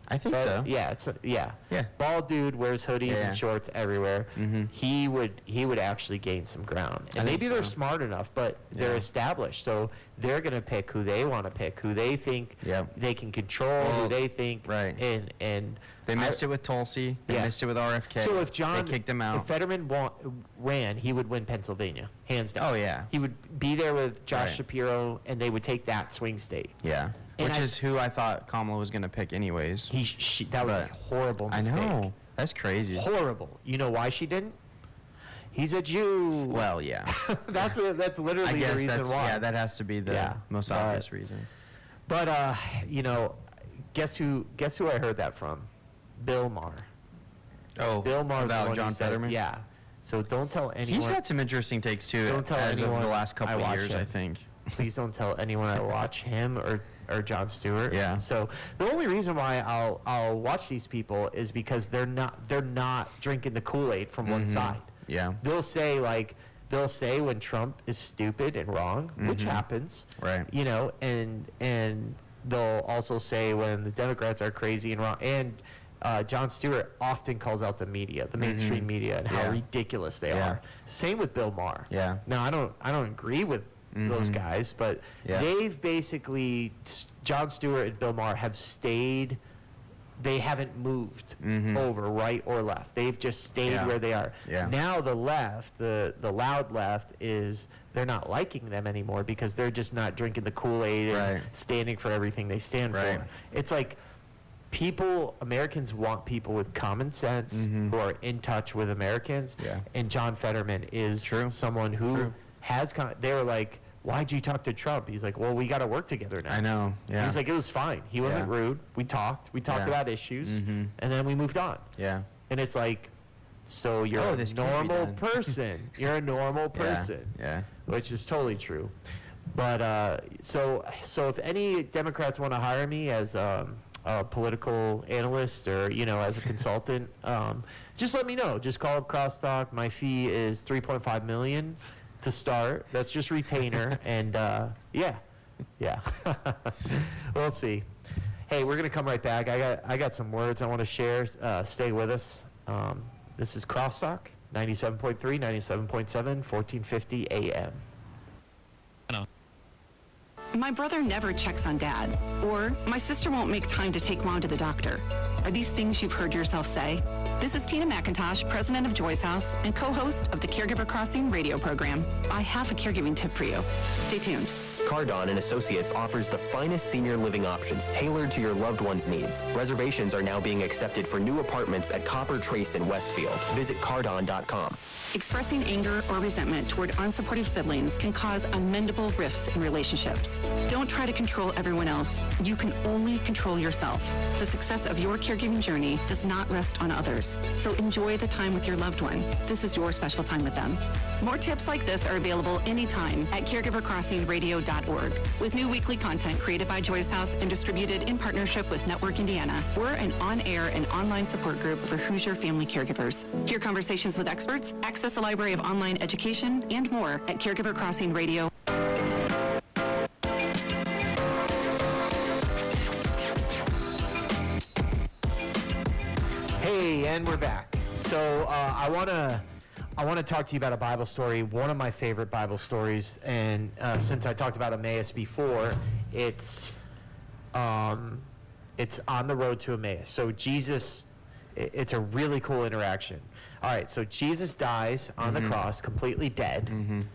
I think so. Yeah, yeah. Yeah. Bald dude wears hoodies Yeah. and shorts everywhere. He would actually gain some ground. I And think maybe they're so. smart enough, but they're Yeah. established, so they're gonna pick who they want to pick, who they think Yep. they can control, Well, who they think. right. And They missed it with Tulsi. They Yeah. missed it with RFK. So if John, they kicked him out. if Fetterman ran, he would win Pennsylvania, hands down. Oh, yeah. He would be there with Josh Right. Shapiro, and they would take that swing state. yeah. And Which I- is who I thought Kamala was going to pick anyways. That was a But- horrible I mistake. know. That's crazy. Horrible. You know why she didn't? He's a Jew. Well, yeah. that's literally I the guess reason that's why. yeah. That has to be the Yeah, most but- obvious reason. But guess who I heard that from? Bill Maher. Oh, Bill Maher's the about one who John said- Fetterman. Yeah. So don't tell anyone. He's got some interesting takes too. Don't tell as of anyone the last I couple of watch years, him. I think. Please don't tell anyone I watch him or Jon Stewart. Yeah. So the only reason why I'll watch these people is because they're not drinking the Kool-Aid from one side. Yeah. They'll say when Trump is stupid and wrong, which happens. Right. You know, and they'll also say when the Democrats are crazy and wrong. And Jon Stewart often calls out the media, the mainstream media, and how Yeah. ridiculous they Yeah. are. Same with Bill Maher. Yeah. Now I don't agree with those guys, but Yeah. they've basically Jon Stewart and Bill Maher have stayed. They haven't moved over right or left. They've just stayed Yeah. where they are. Yeah. Now the left, the loud left, is they're not liking them anymore because they're just not drinking the Kool-Aid and Right. standing for everything they stand Right. for. It's like Americans want people with common sense who are in touch with Americans. Yeah. And John Fetterman is True. someone who True. has. They were like, "Why'd you talk to Trump?" He's like, "Well, we got to work together now." I know. Yeah. He was like, "It was fine. He wasn't Yeah. rude. We talked. We talked Yeah. about issues, and then we moved on." Yeah. And it's like, so you're Oh, a this can't be normal done. person. You're a normal person. Yeah. Which is totally true. But so if any Democrats want to hire me as a political analyst or as a consultant, just let me know. Just call up Crosstalk. My fee is $3.5 million to start. That's just retainer, and yeah. We'll see. Hey, we're gonna come right back. I got some words I want to share. Stay with us. This is Crosstalk, 97.3, 97.7, 1450 AM. My brother never checks on Dad, or my sister won't make time to take Mom to the doctor. Are these things you've heard yourself say? This is Tina McIntosh, president of Joy's House and co-host of the Caregiver Crossing radio program. I have a caregiving tip for you. Stay tuned. Cardon and Associates offers the finest senior living options tailored to your loved one's needs. Reservations are now being accepted for new apartments at Copper Trace in Westfield. Visit cardon.com. Expressing anger or resentment toward unsupportive siblings can cause unmendable rifts in relationships. Don't try to control everyone else. You can only control yourself. The success of your caregiving journey does not rest on others. So enjoy the time with your loved one. This is your special time with them. More tips like this are available anytime at caregivercrossingradio.org. With new weekly content created by Joy's House and distributed in partnership with Network Indiana, we're an on-air and online support group for Hoosier family caregivers. Hear conversations with experts, access a library of online education, and more at Caregiver Crossing Radio. Hey, and we're back. So I want to talk to you about a Bible story, one of my favorite Bible stories, and since I talked about Emmaus before, it's on the road to Emmaus. So Jesus, it's a really cool interaction. All right, so Jesus dies on the cross, completely dead,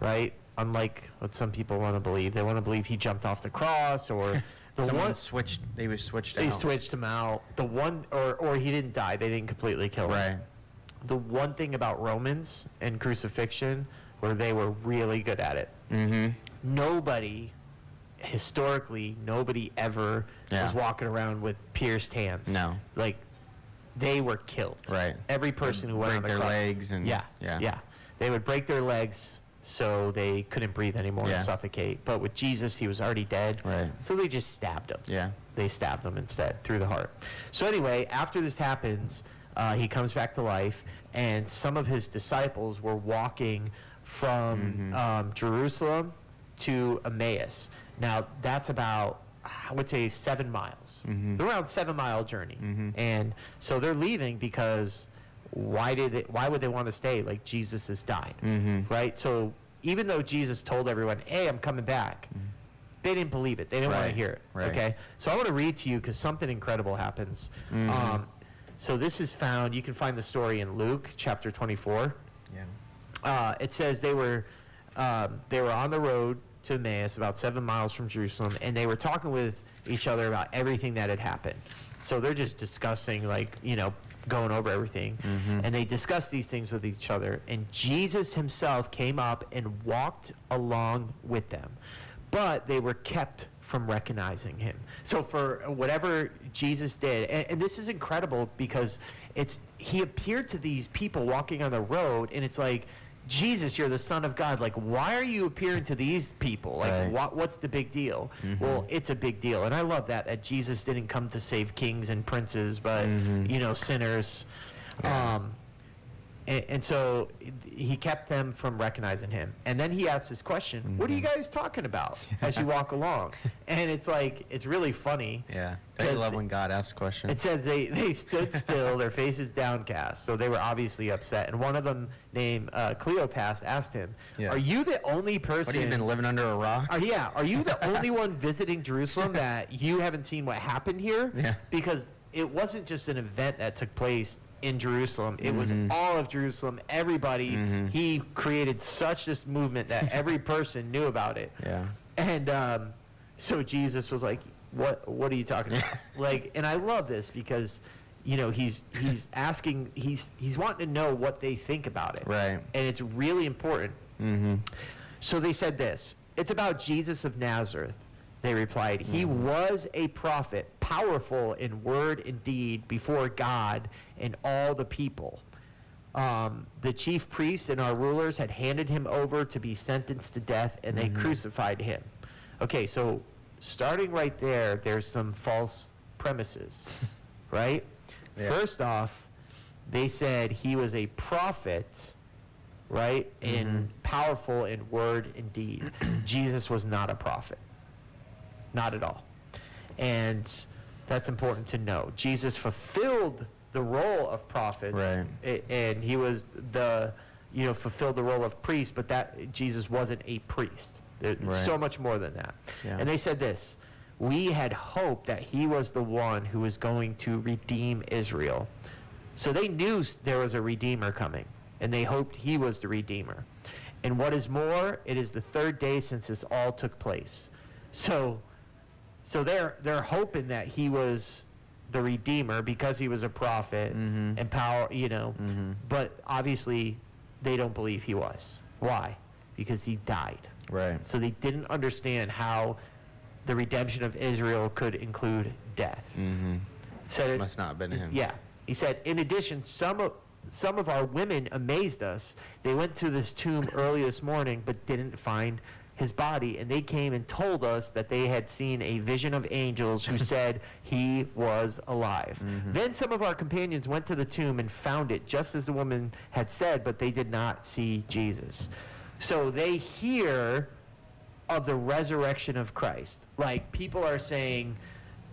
right? Unlike what some people want to believe. They want to believe he jumped off the cross, or They switched they out. switched him out. The one, or he didn't die. They didn't completely kill him. Right. The one thing about Romans and crucifixion, where they were really good at it. Historically, nobody ever Yeah. was walking around with pierced hands. No. Like, they were killed. Right. Every person who went break on the their cross. legs and- yeah. yeah. They would break their legs so they couldn't breathe anymore Yeah. and suffocate. But with Jesus, he was already dead. Right. So they just stabbed him. Yeah. They stabbed him instead through the heart. So anyway, after this happens, he comes back to life, and some of his disciples were walking from Jerusalem to Emmaus. Now, that's about I would say 7 miles. They're around 7 mile journey. And so they're leaving because why would they want to stay? Like, Jesus has died, right? So even though Jesus told everyone, hey, I'm coming back, they didn't believe it. They didn't want to hear it. Right. Okay. So I want to read to you because something incredible happens. So this is found, you can find the story in Luke chapter 24. Yeah. It says they were on the road to Emmaus, about 7 miles from Jerusalem, and they were talking with each other about everything that had happened. So they're just discussing, like, going over everything. And they discussed these things with each other. And Jesus himself came up and walked along with them. But they were kept from recognizing him. So for whatever Jesus did, and this is incredible because he appeared to these people walking on the road, and it's like, Jesus, you're the Son of God. Like, why are you appearing to these people? Like, what's the big deal? Well, it's a big deal. And I love that Jesus didn't come to save kings and princes, but, sinners. Yeah. And so he kept them from recognizing him. And then he asked this question, what are you guys talking about as you walk along? And it's like, it's really funny. Yeah. I love when God asks questions. It says they stood still, their faces downcast. So they were obviously upset. And one of them, named Cleopas, asked him, are you the only person... What, have you been living under a rock? Are you the only one visiting Jerusalem that you haven't seen what happened here? Yeah. Because it wasn't just an event that took place in Jerusalem. It was all of Jerusalem, everybody. He created such this movement that every person knew about it. Yeah. And so Jesus was like, what are you talking about? Like, and I love this because, he's asking, he's wanting to know what they think about it. Right. And it's really important. So they said this, it's about Jesus of Nazareth. They replied, he was a prophet, powerful in word and deed before God and all the people. The chief priests and our rulers had handed him over to be sentenced to death, and they crucified him. Okay, so starting right there, there's some false premises, right? Yeah. First off, they said he was a prophet, right, and powerful in word and deed. Jesus was not a prophet. Not at all. And that's important to know. Jesus fulfilled the role of prophet. Right. And he was fulfilled the role of priest, but that Jesus wasn't a priest. There's so much more than that. Yeah. And they said this, we had hoped that he was the one who was going to redeem Israel. So they knew there was a redeemer coming, and they hoped he was the redeemer. And what is more, it is the third day since this all took place. So they're hoping that he was the redeemer because he was a prophet and power, but obviously they don't believe he was. Why? Because he died. Right. So they didn't understand how the redemption of Israel could include death. Said it must not have been him. Yeah. He said, in addition, some of our women amazed us. They went to this tomb early this morning but didn't find his body, and they came and told us that they had seen a vision of angels who said he was alive. Then some of our companions went to the tomb and found it just as the woman had said, but they did not see Jesus. So they hear of the resurrection of Christ. Like, people are saying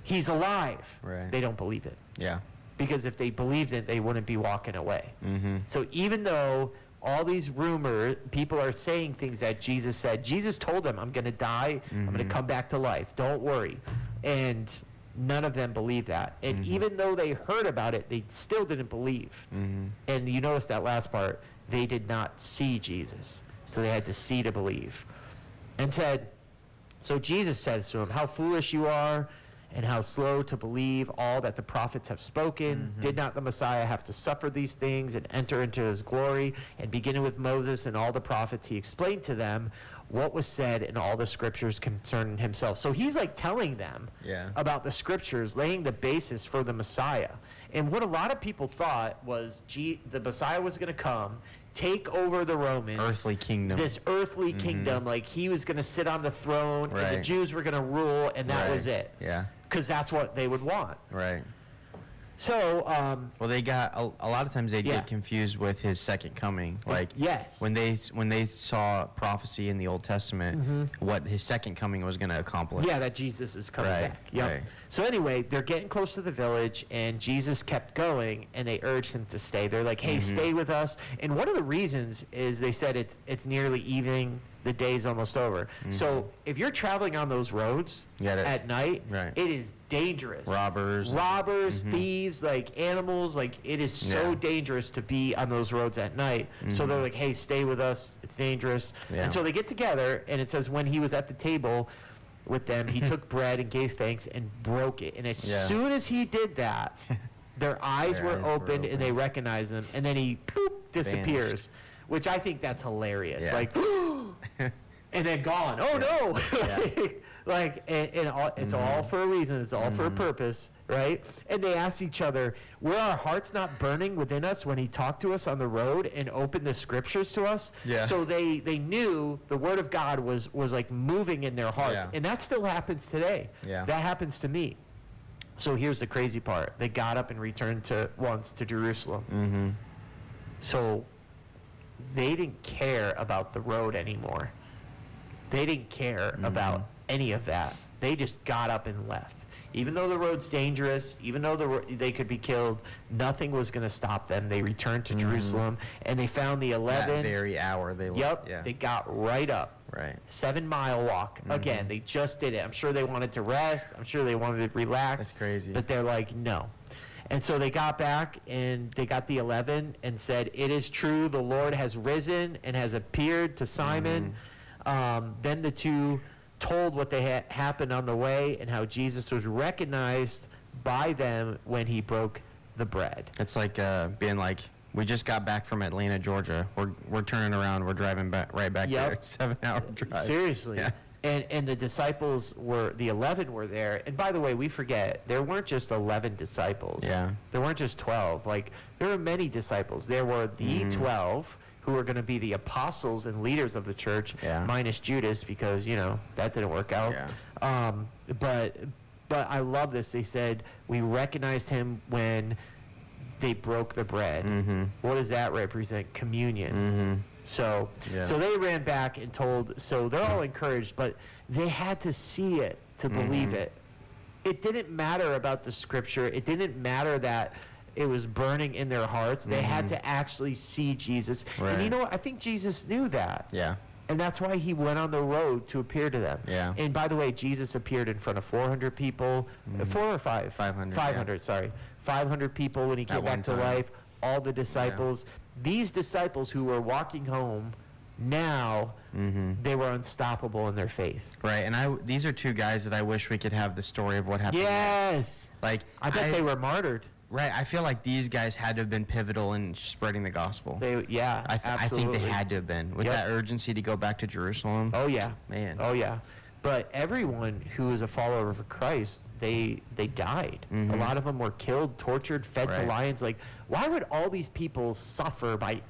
he's alive. Right. They don't believe it. Yeah. Because if they believed it, they wouldn't be walking away. So even though all these rumors, people are saying things that Jesus said. Jesus told them, I'm going to die. I'm going to come back to life. Don't worry. And none of them believed that. And even though they heard about it, they still didn't believe. And you notice that last part, they did not see Jesus. So they had to see to believe. And said, so Jesus says to him, how foolish you are, and how slow to believe all that the prophets have spoken. Did not the Messiah have to suffer these things and enter into his glory? And beginning with Moses and all the prophets, he explained to them what was said in all the scriptures concerning himself. So he's like telling them about the scriptures, laying the basis for the Messiah. And what a lot of people thought was the Messiah was going to come, take over the Romans. Earthly kingdom. This earthly kingdom, like he was going to sit on the throne, and the Jews were going to rule, and that was it. Yeah. Because that's what they would want. Right. So, Well, they got a lot of times they Yeah. get confused with his second coming. Like yes. when they saw prophecy in the Old Testament, what his second coming was going to accomplish. Yeah, that Jesus is coming Right, back. Yep. right. So anyway, they're getting close to the village, and Jesus kept going, and they urged him to stay. They're like, "Hey, stay with us." And one of the reasons is they said it's nearly evening, the day's almost over. So if you're traveling on those roads at night, Right. it is dangerous. Robbers. Thieves, like animals, like it is so Yeah. dangerous to be on those roads at night. So they're like, "Hey, stay with us. It's dangerous." Yeah. And so they get together, and it says when he was at the table with them, he took bread and gave thanks and broke it. And as soon as he did that, their eyes Their were eyes were opened and they opened. recognized him. And then he disappears, which I think that's hilarious. Yeah. Like, and then gone. Oh no! Like, and all, it's all for a reason. It's all for a purpose, right? And they asked each other, "Were our hearts not burning within us when he talked to us on the road and opened the scriptures to us?" Yeah. So they knew the word of God was like moving in their hearts, Yeah. and that still happens today. Yeah. That happens to me. So here's the crazy part: they got up and returned once to Jerusalem. So they didn't care about the road anymore. They didn't care about any of that. They just got up and left. Even though the road's dangerous, even though they could be killed, nothing was going to stop them. They returned to Jerusalem, and they found the 11. That very hour they Yep, Yeah. they got right up. Right. 7-mile walk. Again, they just did it. I'm sure they wanted to rest. I'm sure they wanted to relax. That's crazy. But they're like, no. And so they got back, and they got the 11 and said, "It is true, the Lord has risen and has appeared to Simon." Then the two told what they had happened on the way and how Jesus was recognized by them when he broke the bread. It's like being like, we just got back from Atlanta, Georgia. We're turning around. We're driving back right back Yep. there. 7-hour drive. Seriously. Yeah. And the disciples the 11 were there. And by the way, we forget, there weren't just 11 disciples. Yeah. There weren't just 12. Like, there were many disciples. There were the 12 who were going to be the apostles and leaders of the church, Yeah. minus Judas, because, that didn't work out. Yeah. But I love this. They said, we recognized him when they broke the bread. What does that represent? Communion. So Yeah. so they ran back and told, so they're all encouraged, but they had to see it to believe it. It didn't matter about the scripture. It didn't matter that it was burning in their hearts. They had to actually see Jesus. And you Right. know what? I think Jesus knew that. Yeah. And that's why he went on the road to appear to them. Yeah. And by the way, Jesus appeared in front of 400 people, 4 or 5? 500, 500, sorry. 500 people when he came At back one to time. life. All the disciples. These disciples who were walking home, now they were unstoppable in their faith. Right. And these are two guys that I wish we could have the story of what happened Yes. next. Like, I bet they were martyred. Right. I feel like these guys had to have been pivotal in spreading the gospel. I I think absolutely. they had to have been. With Yep. that urgency to go back to Jerusalem. Oh yeah, Man. Oh yeah, but everyone who was a follower of Christ, they died. A lot of them were killed, tortured, fed to Right. lions. Like, why would all these people suffer by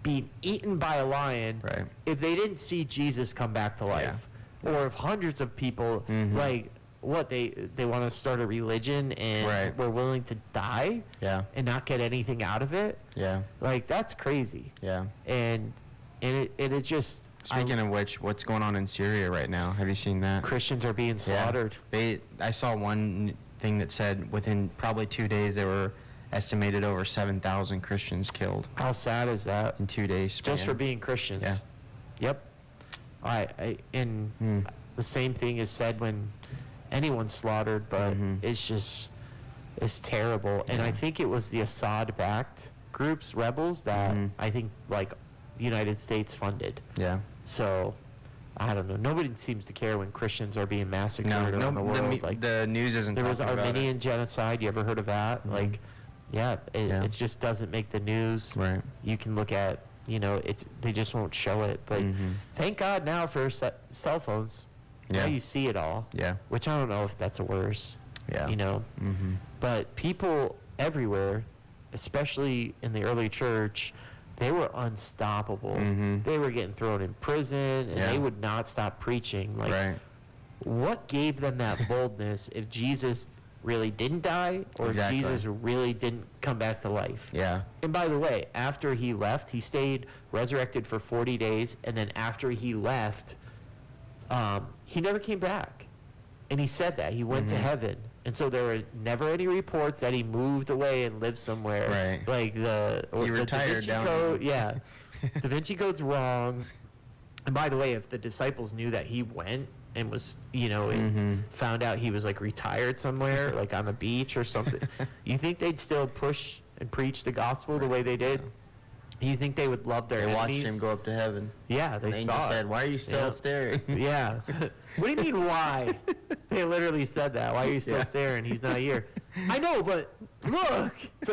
being eaten by a lion Right. if they didn't see Jesus come back to life? Or if hundreds of people, like, what they want to start a religion and Right. were willing to die Yeah. and not get anything out of it? Yeah. Like, that's crazy. Yeah. And it just. Speaking of which, what's going on in Syria right now? Have you seen that? Christians are being slaughtered. I saw one thing that said within probably 2 days there were estimated over 7,000 Christians killed How sad is that? in 2 days. Span. Just for being Christians. Yeah. Yep. And the same thing is said when anyone's slaughtered, but it's terrible. And I think it was the Assad-backed groups, rebels, that I think like the United States funded. Yeah. So I don't know. Nobody seems to care when Christians are being massacred No, around the world. the news isn't. There was talking about it. Armenian genocide. You ever heard of that? Like, it just doesn't make the news. Right. You can look at, they just won't show it. But thank God now for cell phones. Yeah. Now you see it all. Yeah. Which I don't know if that's a worse. Yeah. But people everywhere, especially in the early church, they were unstoppable. They were getting thrown in prison, and Yeah. they would not stop preaching. Like, Right. what gave them that boldness if Jesus really didn't die or Exactly. Jesus really didn't come back to life. Yeah. And by the way, after he left, he stayed resurrected for 40 days, and then after he left, he never came back. And he said that. He went to heaven. And so there were never any reports that he moved away and lived somewhere. Right. Like the retired Da Vinci down Code. Yeah. Da Vinci Code's wrong. And by the way, if the disciples knew that he went and was, and found out he was like retired somewhere, like on the beach or something, you think they'd still push and preach the gospel the way they did? You think they would love their They watched enemies? him go up to heaven. Yeah, they The angel saw it. said, "Why are you still Yeah. staring?" Yeah. What do you mean, why? They literally said that. Why are you still staring? He's not here. I know, but look, it's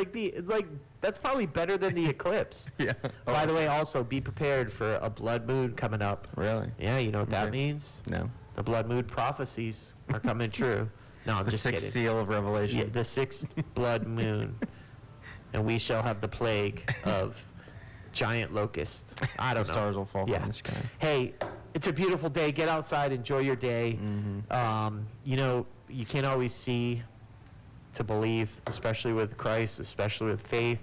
like that's probably better than the eclipse. Yeah. By the way, also be prepared for a blood moon coming up. Really? Yeah, you know what that Okay. means? No. The blood moon prophecies are coming true. No, I'm The just sixth kidding. seal of Revelation. Yeah, the sixth blood moon, and we shall have the plague of giant locusts. I don't The know. stars will fall Yeah. from the sky. Hey, it's a beautiful day. Get outside, enjoy your day. You can't always see to believe, especially with Christ, especially with faith.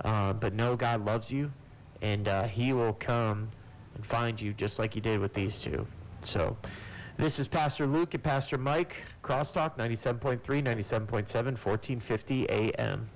But know God loves you, and He will come and find you just like He did with these two. So, this is Pastor Luke and Pastor Mike, Crosstalk 97.3, 97.7, 1450 AM.